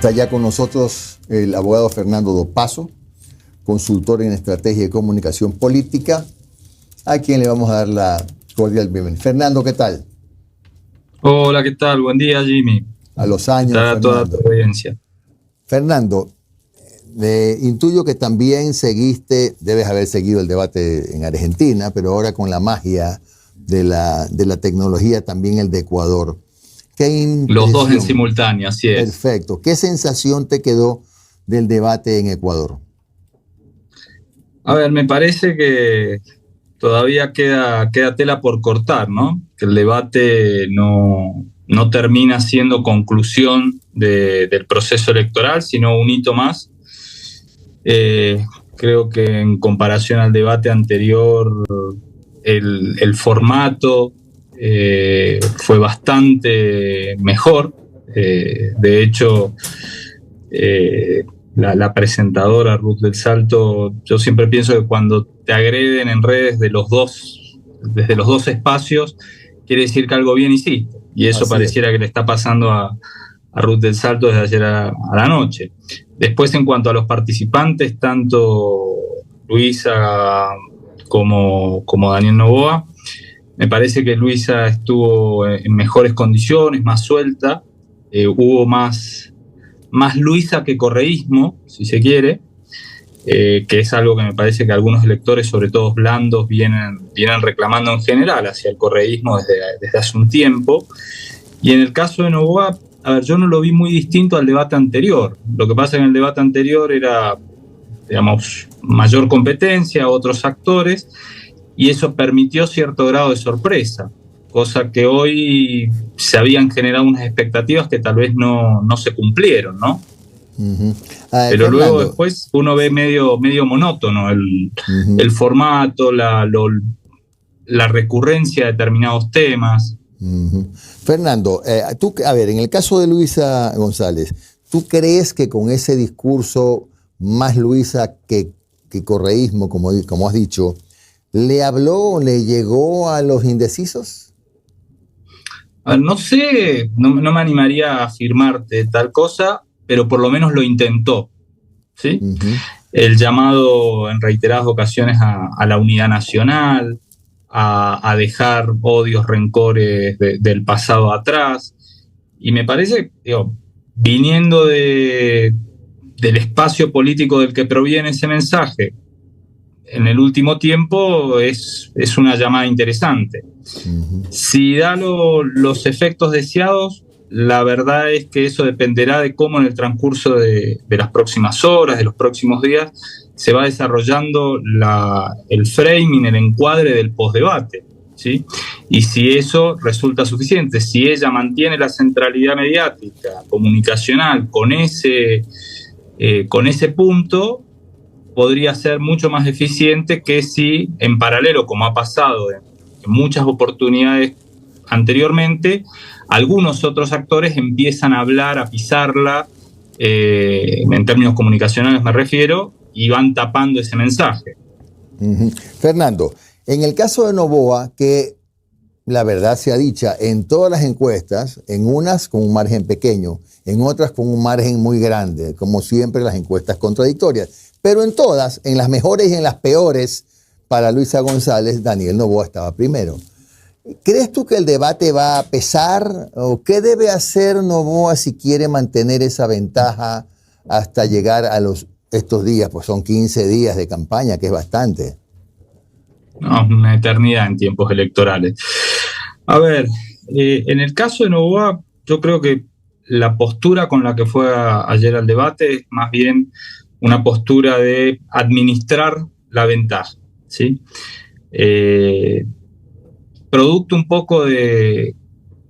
Está ya con nosotros el abogado Fernando Dopazo, consultor en estrategia y comunicación política, a quien le vamos a dar la cordial bienvenida. Fernando, ¿qué tal? Hola, ¿qué tal? Buen día, Jimmy. A los años, Fernando. Toda tu audiencia. Fernando, intuyo que también debes haber seguido el debate en Argentina, pero ahora con la magia de la tecnología también el de Ecuador. Los dos en simultáneo, así es. Perfecto. ¿Qué sensación te quedó del debate en Ecuador? A ver, me parece que todavía queda tela por cortar, ¿no? Que el debate no termina siendo conclusión del proceso electoral, sino un hito más. Creo que en comparación al debate anterior, el formato fue bastante mejor. De hecho, la presentadora Ruth del Salto, yo siempre pienso que cuando te agreden en redes desde los dos espacios, quiere decir que algo bien hiciste. Y eso pareciera que le está pasando a Ruth del Salto desde ayer a la noche. Después, en cuanto a los participantes, tanto Luisa como Daniel Noboa, me parece que Luisa estuvo en mejores condiciones, más suelta, hubo más Luisa que correísmo, si se quiere, que es algo que me parece que algunos electores, sobre todo blandos, vienen reclamando en general hacia el correísmo desde hace un tiempo. Y en el caso de Noboa, a ver, yo no lo vi muy distinto al debate anterior. Lo que pasa en el debate anterior era, digamos, mayor competencia, otros actores, y eso permitió cierto grado de sorpresa, cosa que hoy se habían generado unas expectativas que tal vez no se cumplieron, ¿no? Uh-huh. Pero luego después uno ve medio monótono el formato, la recurrencia de determinados temas. Uh-huh. Fernando, tú, a ver, en el caso de Luisa González, ¿tú crees que con ese discurso más Luisa que correísmo, como has dicho, le habló, le llegó a los indecisos? No sé, no me animaría a afirmarte tal cosa, pero por lo menos lo intentó, ¿sí? Uh-huh. El llamado en reiteradas ocasiones a la unidad nacional, a dejar odios, rencores del pasado atrás. Y me parece, viniendo del espacio político del que proviene ese mensaje, en el último tiempo es una llamada interesante. Uh-huh. Si da los efectos deseados, la verdad es que eso dependerá de cómo en el transcurso de las próximas horas, de los próximos días, se va desarrollando el framing, el encuadre del postdebate, ¿sí? Y si eso resulta suficiente, si ella mantiene la centralidad mediática, comunicacional, con ese punto, podría ser mucho más eficiente que si, en paralelo, como ha pasado en muchas oportunidades anteriormente, algunos otros actores empiezan a hablar, a pisarla, en términos comunicacionales me refiero, y van tapando ese mensaje. Uh-huh. Fernando, en el caso de Noboa, que la verdad sea dicha, en todas las encuestas, en unas con un margen pequeño, en otras con un margen muy grande, como siempre las encuestas contradictorias, pero en todas, en las mejores y en las peores, para Luisa González, Daniel Noboa estaba primero. ¿Crees tú que el debate va a pesar? ¿O qué debe hacer Noboa si quiere mantener esa ventaja hasta llegar a estos días? Pues son 15 días de campaña, que es bastante. No, una eternidad en tiempos electorales. A ver, en el caso de Noboa, yo creo que la postura con la que fue ayer al debate es más bien una postura de administrar la ventaja, ¿sí? Producto un poco de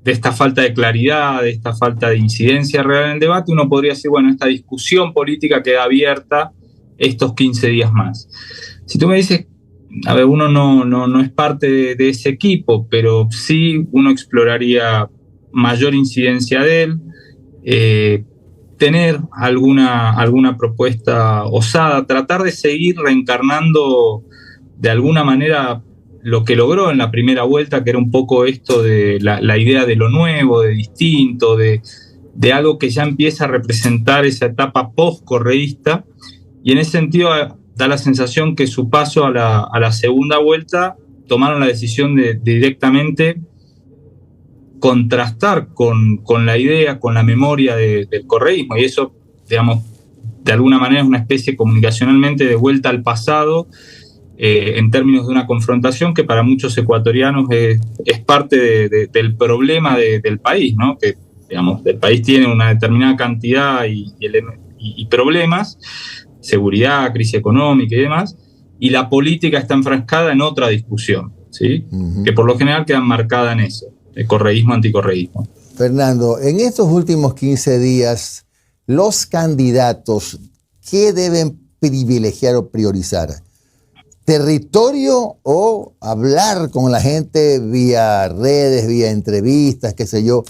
esta falta de claridad, de esta falta de incidencia real en el debate, uno podría decir, bueno, esta discusión política queda abierta estos 15 días más. Si tú me dices, a ver, uno no es parte de ese equipo, pero sí uno exploraría mayor incidencia de él, tener alguna propuesta osada, tratar de seguir reencarnando de alguna manera lo que logró en la primera vuelta, que era un poco esto de la idea de lo nuevo, de distinto, de de algo que ya empieza a representar esa etapa post-correísta, y en ese sentido da la sensación que su paso a la segunda vuelta tomaron la decisión de directamente contrastar con la idea, con la memoria del correísmo, y eso, digamos, de alguna manera es una especie comunicacionalmente de vuelta al pasado, en términos de una confrontación que para muchos ecuatorianos es parte del problema del país, ¿no? Que, digamos, el país tiene una determinada cantidad y problemas, seguridad, crisis económica y demás, y la política está enfrascada en otra discusión, ¿sí? Uh-huh. Que por lo general quedan marcadas en eso, el correísmo, anticorreísmo. Fernando, en estos últimos 15 días, los candidatos, ¿qué deben privilegiar o priorizar? ¿Territorio o hablar con la gente vía redes, vía entrevistas, qué sé yo?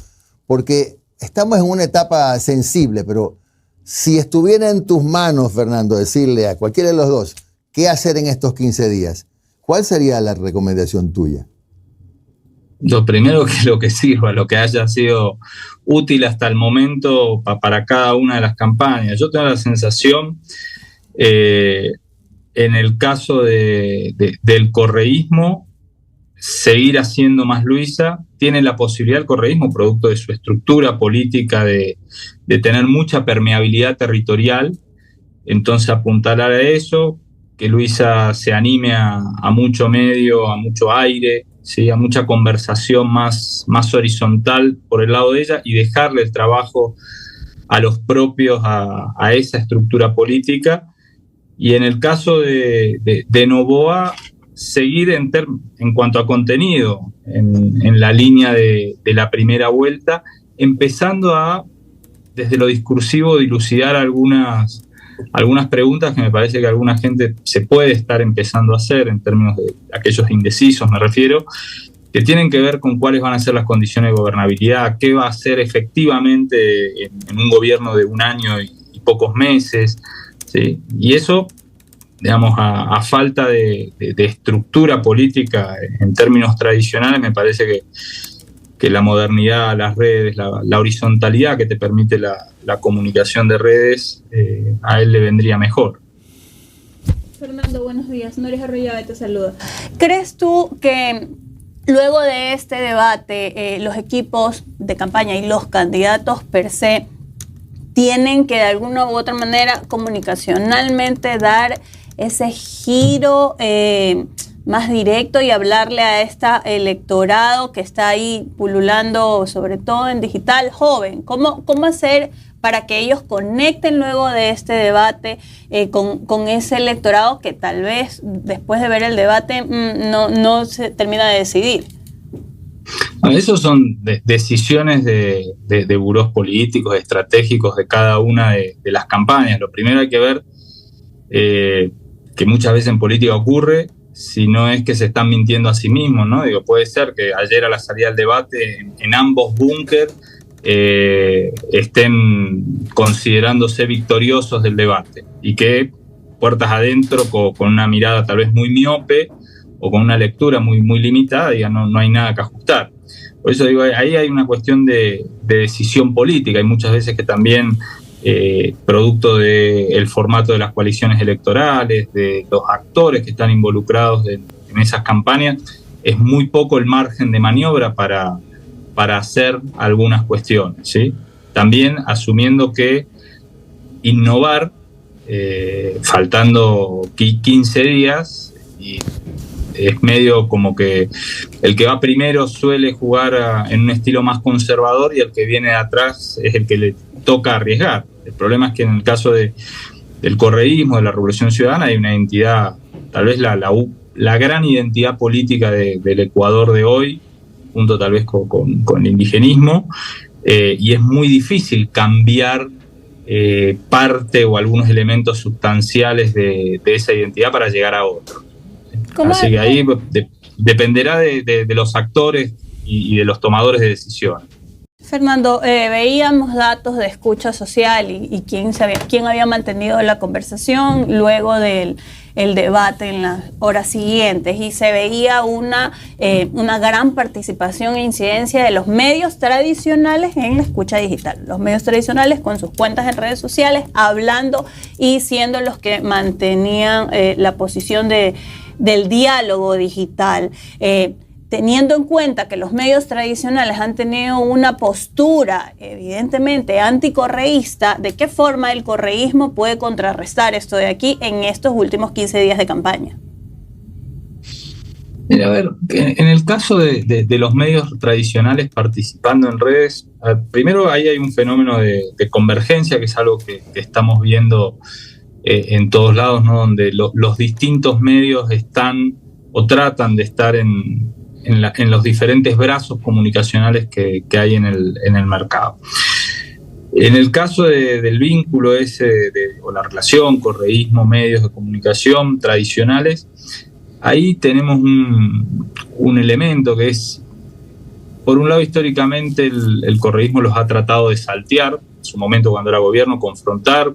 Porque estamos en una etapa sensible, pero si estuviera en tus manos, Fernando, decirle a cualquiera de los dos qué hacer en estos 15 días, ¿cuál sería la recomendación tuya? Lo primero, que lo que sirva, lo que haya sido útil hasta el momento para cada una de las campañas. Yo tengo la sensación, en el caso del correísmo, seguir haciendo más Luisa. Tiene la posibilidad el correísmo, producto de su estructura política, de tener mucha permeabilidad territorial. Entonces apuntalar a eso, que Luisa se anime a mucho medio, a mucho aire, ¿sí? A mucha conversación más horizontal por el lado de ella, y dejarle el trabajo a los propios, a esa estructura política. Y en el caso de Noboa, seguir en cuanto a contenido, en la línea de la primera vuelta, empezando desde lo discursivo, dilucidar algunas preguntas que me parece que alguna gente se puede estar empezando a hacer, en términos de aquellos indecisos, me refiero, que tienen que ver con cuáles van a ser las condiciones de gobernabilidad, qué va a ser efectivamente en un gobierno de un año y pocos meses, ¿sí? Y eso, digamos, a falta de estructura política en términos tradicionales, me parece que la modernidad, las redes, la horizontalidad que te permite la comunicación de redes, a él le vendría mejor. Fernando, buenos días. Noris Arroyave te saluda. ¿Crees tú que luego de este debate, los equipos de campaña y los candidatos per se tienen que de alguna u otra manera comunicacionalmente dar ese giro más directo y hablarle a este electorado que está ahí pululando, sobre todo en digital, joven? ¿Cómo hacer para que ellos conecten luego de este debate con ese electorado que tal vez después de ver el debate no se termina de decidir? Esos son decisiones de burós políticos, estratégicos de cada una de las campañas. Lo primero hay que ver, que muchas veces en política ocurre, si no es que se están mintiendo a sí mismos, ¿no? Digo, puede ser que ayer a la salida del debate en ambos búnkeres estén considerándose victoriosos del debate, y que puertas adentro, con una mirada tal vez muy miope o con una lectura muy limitada, digan no hay nada que ajustar. Por eso digo, ahí hay una cuestión de decisión política, y muchas veces que también producto del formato de las coaliciones electorales, de los actores que están involucrados en esas campañas, es muy poco el margen de maniobra para hacer algunas cuestiones, ¿sí? También asumiendo que innovar, faltando 15 días, y es medio como que el que va primero suele jugar en un estilo más conservador, y el que viene de atrás es el que le toca arriesgar. El problema es que en el caso del correísmo, de la Revolución Ciudadana, hay una identidad, tal vez la gran identidad política del Ecuador de hoy, junto tal vez con el indigenismo, y es muy difícil cambiar parte o algunos elementos sustanciales de esa identidad para llegar a otro. Así que ahí dependerá de los actores y de los tomadores de decisiones. Fernando, veíamos datos de escucha social y quién había mantenido la conversación luego del debate en las horas siguientes, y se veía una gran participación e incidencia de los medios tradicionales en la escucha digital. Los medios tradicionales con sus cuentas en redes sociales, hablando y siendo los que mantenían la posición del diálogo digital. Teniendo en cuenta que los medios tradicionales han tenido una postura evidentemente anticorreísta, ¿de qué forma el correísmo puede contrarrestar esto de aquí en estos últimos 15 días de campaña? Mira, a ver, en el caso de los medios tradicionales participando en redes, primero ahí hay un fenómeno de convergencia, que es algo que estamos viendo en todos lados, ¿no? Donde los distintos medios están o tratan de estar en los diferentes brazos comunicacionales que hay en el mercado. En el caso del vínculo ese o la relación correísmo-medios de comunicación tradicionales, ahí tenemos un elemento que es, por un lado, históricamente el correísmo los ha tratado de saltear, en su momento cuando era gobierno, confrontar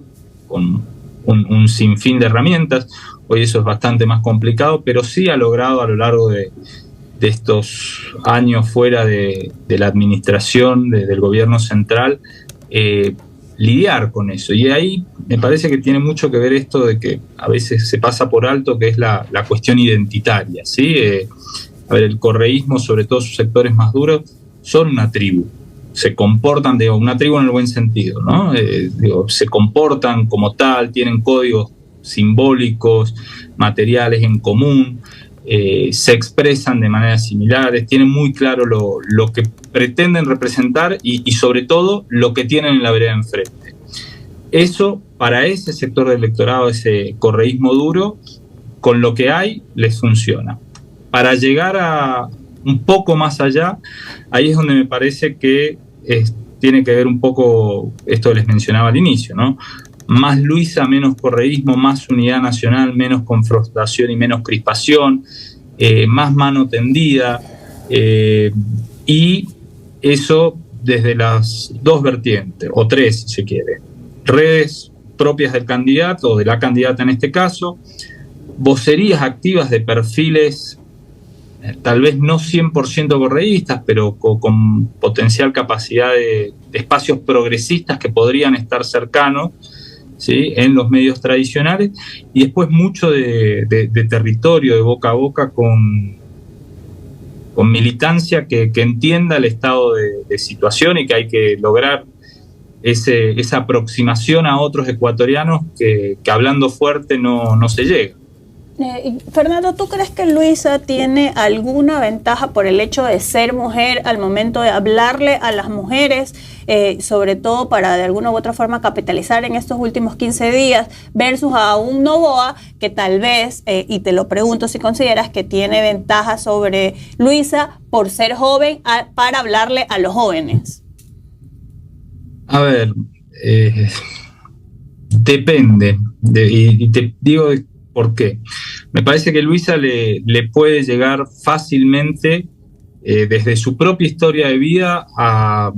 con un sinfín de herramientas. Hoy eso es bastante más complicado, pero sí ha logrado a lo largo de estos años fuera de la administración del gobierno central lidiar con eso. Y ahí me parece que tiene mucho que ver esto de que a veces se pasa por alto, que es la cuestión identitaria, ¿sí? A ver, el correísmo, sobre todo sus sectores más duros, son una tribu. Se comportan, una tribu en el buen sentido, ¿no? Se comportan como tal, tienen códigos simbólicos, materiales en común, se expresan de maneras similares, tienen muy claro lo que pretenden representar y sobre todo lo que tienen en la vereda enfrente. Eso, para ese sector del electorado, ese correísmo duro, con lo que hay, les funciona. Para llegar a un poco más allá, ahí es donde me parece que tiene que ver un poco esto que les mencionaba al inicio, ¿no? Más Luisa, menos correísmo, más unidad nacional, menos confrontación y menos crispación, más mano tendida, y eso desde las dos vertientes, o tres si se quiere. Redes propias del candidato o de la candidata en este caso, vocerías activas de perfiles tal vez no 100% correístas, pero con potencial capacidad de espacios progresistas que podrían estar cercanos, ¿sí?, en los medios tradicionales, y después mucho de territorio, de boca a boca, con militancia que entienda el estado de situación y que hay que lograr esa aproximación a otros ecuatorianos que hablando fuerte no se llega. Fernando, ¿tú crees que Luisa tiene alguna ventaja por el hecho de ser mujer al momento de hablarle a las mujeres, sobre todo para de alguna u otra forma capitalizar en estos últimos 15 días, versus a un Noboa que tal vez, y te lo pregunto si consideras que tiene ventaja sobre Luisa por ser joven para hablarle a los jóvenes? A ver, depende, y te digo por qué. Me parece que Luisa le puede llegar fácilmente desde su propia historia de vida a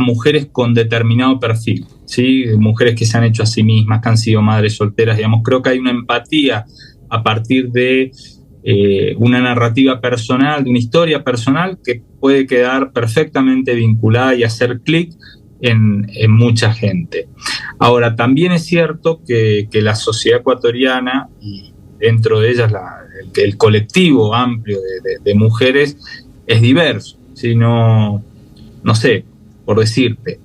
mujeres con determinado perfil, ¿sí? Mujeres que se han hecho a sí mismas, que han sido madres solteras, digamos. Creo que hay una empatía a partir de una narrativa personal, de una historia personal que puede quedar perfectamente vinculada y hacer clic en mucha gente. Ahora, también es cierto que la sociedad ecuatoriana, y dentro de ellas el colectivo amplio de mujeres, es diverso, ¿sí? No sé, por decirte,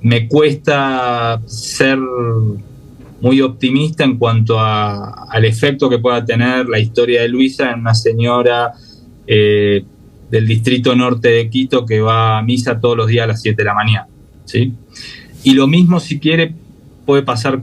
me cuesta ser muy optimista en cuanto al efecto que pueda tener la historia de Luisa en una señora del distrito norte de Quito que va a misa todos los días a las 7 de la mañana, ¿sí? Y lo mismo, si quiere, puede pasar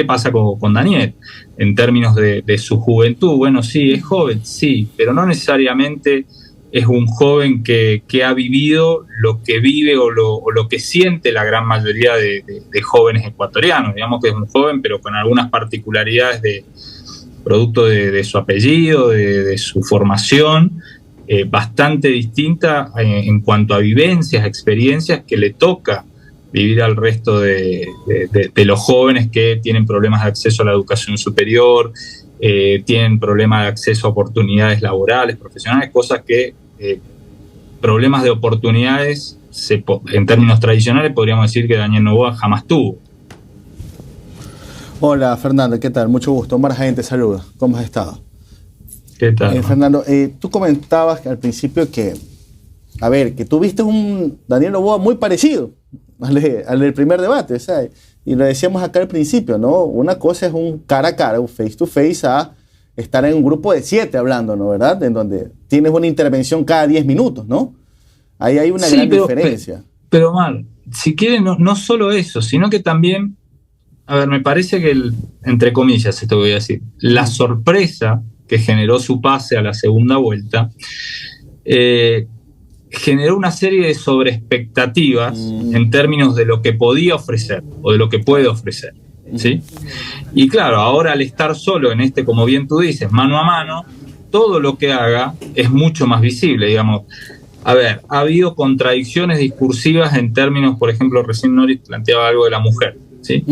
pasa con Daniel, en términos de su juventud. Bueno, sí, es joven, sí, pero no necesariamente es un joven que ha vivido lo que vive o lo que siente la gran mayoría de jóvenes ecuatorianos. Digamos que es un joven, pero con algunas particularidades producto de su apellido, de su formación, bastante distinta en cuanto a vivencias, experiencias que le toca vivir al resto de los jóvenes que tienen problemas de acceso a la educación superior, tienen problemas de acceso a oportunidades laborales, profesionales, cosas que problemas de oportunidades, en términos tradicionales, podríamos decir que Daniel Noboa jamás tuvo. Hola Fernando, ¿qué tal? Mucho gusto. Omar Jaén te saluda. ¿Cómo has estado? ¿Qué tal? Fernando, tú comentabas al principio que tú viste un Daniel Noboa muy parecido al del primer debate, ¿sabes? Y lo decíamos acá al principio, ¿no? Una cosa es un cara a cara, un face to face, a estar en un grupo de 7 hablando, ¿no? ¿Verdad? En donde tienes una intervención cada 10 minutos, ¿no? Ahí hay una gran diferencia. Pero Omar, si quieren, no solo eso, sino que también, a ver, me parece que, entre comillas, esto voy a decir, la sorpresa que generó su pase a la segunda vuelta, generó una serie de sobreexpectativas en términos de lo que podía ofrecer o de lo que puede ofrecer, ¿sí? Y claro, ahora al estar solo en como bien tú dices, mano a mano, todo lo que haga es mucho más visible, digamos. A ver, ha habido contradicciones discursivas en términos, por ejemplo, recién Noris planteaba algo de la mujer, ¿sí?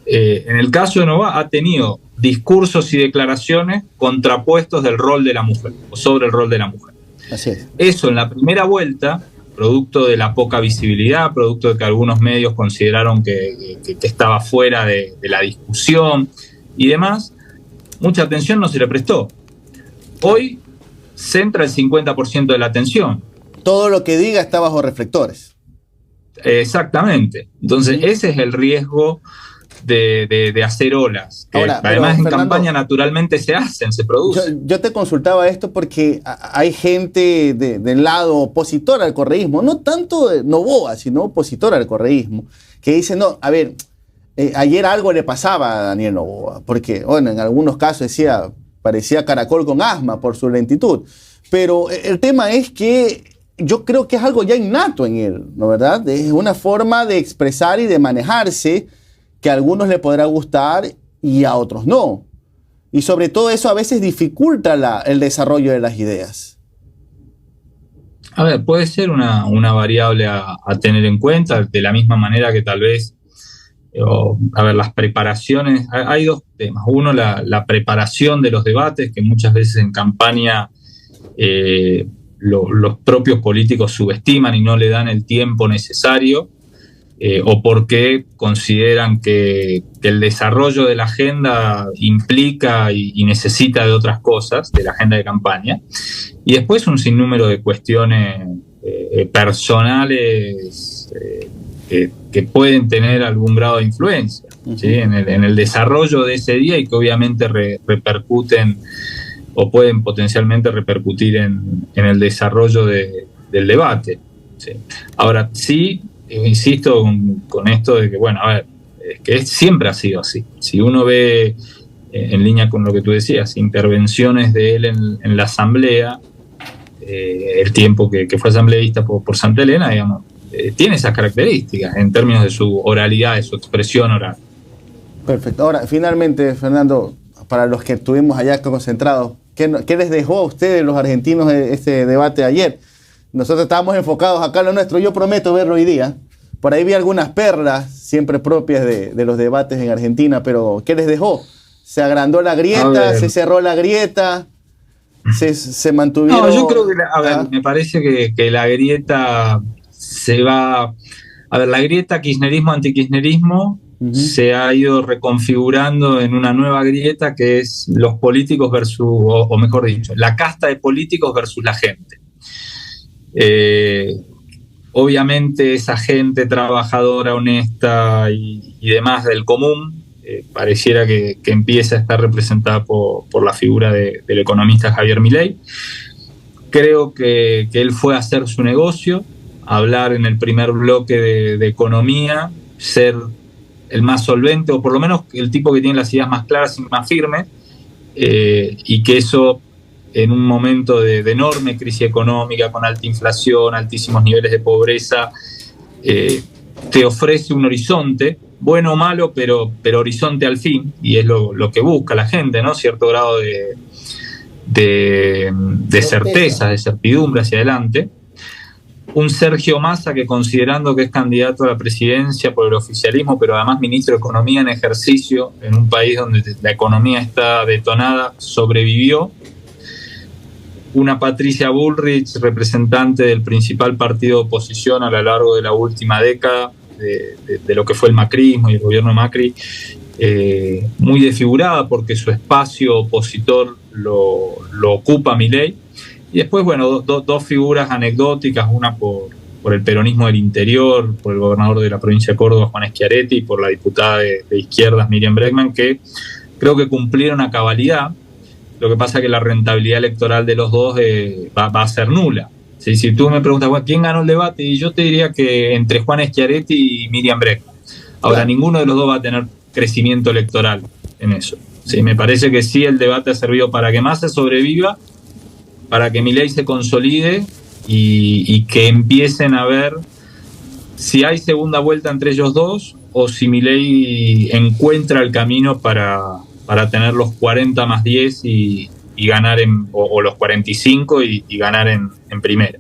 En el caso de Noboa ha tenido discursos y declaraciones contrapuestos del rol de la mujer o sobre el rol de la mujer. Así es. Eso en la primera vuelta, producto de la poca visibilidad, producto de que algunos medios consideraron que estaba fuera de la discusión y demás, mucha atención no se le prestó. Hoy centra el 50% de la atención. Todo lo que diga está bajo reflectores. Exactamente. Entonces, ese es el riesgo de hacer olas. Que ahora, además, en Fernando, campaña naturalmente se producen. Yo te consultaba esto porque hay gente del lado opositor al correísmo, no tanto de Noboa, sino opositor al correísmo, que dice, no, a ver, ayer algo le pasaba a Daniel Noboa, porque, bueno, en algunos casos parecía caracol con asma por su lentitud, pero el tema es que yo creo que es algo ya innato en él, ¿no verdad? Es una forma de expresar y de manejarse que a algunos le podrá gustar y a otros no. Y sobre todo eso a veces dificulta el desarrollo de las ideas. A ver, puede ser una variable a tener en cuenta, de la misma manera que tal vez, las preparaciones, hay dos temas. Uno, la preparación de los debates, que muchas veces en campaña los propios políticos subestiman y no le dan el tiempo necesario, o porque consideran que el desarrollo de la agenda implica y necesita de otras cosas, de la agenda de campaña, y después un sinnúmero de cuestiones personales que pueden tener algún grado de influencia, ¿sí? en el desarrollo de ese día, y que obviamente repercuten o pueden potencialmente repercutir en el desarrollo del debate, ¿sí? Ahora, sí, insisto con esto de que, bueno, a ver, es que siempre ha sido así. Si uno ve, en línea con lo que tú decías, intervenciones de él en la asamblea, el tiempo que fue asambleísta por Santa Elena, digamos, tiene esas características en términos de su oralidad, de su expresión oral. Perfecto. Ahora, finalmente, Fernando, para los que estuvimos allá concentrados, ¿qué les dejó a ustedes, los argentinos, este debate de ayer? Nosotros estábamos enfocados acá en lo nuestro. Yo prometo verlo hoy día. Por ahí vi algunas perlas, siempre propias de los debates en Argentina, pero ¿qué les dejó? ¿Se agrandó la grieta? ¿Se cerró la grieta? ¿Se mantuvieron? No, yo creo que, me parece que la grieta se va... A ver, la grieta kirchnerismo-antikirchnerismo se ha ido reconfigurando en una nueva grieta que es los políticos versus, o mejor dicho, la casta de políticos versus la gente. Obviamente esa gente trabajadora, honesta y demás del común, pareciera que empieza a estar representada por la figura del economista Javier Milei. Creo que él fue a hacer su negocio, a hablar en el primer bloque de economía, ser el más solvente, o por lo menos el tipo que tiene las ideas más claras y más firmes, y que eso, en un momento de enorme crisis económica, con alta inflación, altísimos niveles de pobreza, te ofrece un horizonte, bueno o malo, pero horizonte al fin, y es lo que busca la gente, ¿no? Cierto grado de certeza, de certidumbre hacia adelante. Un Sergio Massa que, considerando que es candidato a la presidencia por el oficialismo, pero además ministro de Economía en ejercicio, en un país donde la economía está detonada, sobrevivió. Una Patricia Bullrich, representante del principal partido de oposición a lo largo de la última década, de lo que fue el macrismo y el gobierno de Macri, muy desfigurada porque su espacio opositor lo ocupa Milei. Y después, bueno, dos figuras anecdóticas, una por el peronismo del interior, por el gobernador de la provincia de Córdoba, Juan Schiaretti, y por la diputada de izquierdas, Miriam Bregman, que creo que cumplieron a cabalidad. Lo que pasa es que la rentabilidad electoral de los dos va a ser nula. ¿Sí? Si tú me preguntas, ¿quién ganó el debate? Y yo te diría que entre Juan Schiaretti y Miriam Bregman. Ahora, claro, ninguno de los dos va a tener crecimiento electoral en eso. ¿Sí? Me parece que sí, el debate ha servido para que Massa sobreviva, para que Milei se consolide y que empiecen a ver si hay segunda vuelta entre ellos dos o si Milei encuentra el camino para tener los 40 más 10 y ganar o los 45 y ganar en primera.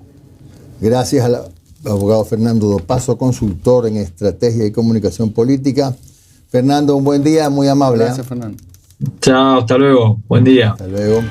Gracias al abogado Fernando Dopazo, consultor en estrategia y comunicación política. Fernando, un buen día, muy amable. Gracias, Fernando. Chao, hasta luego. Buen día. Hasta luego.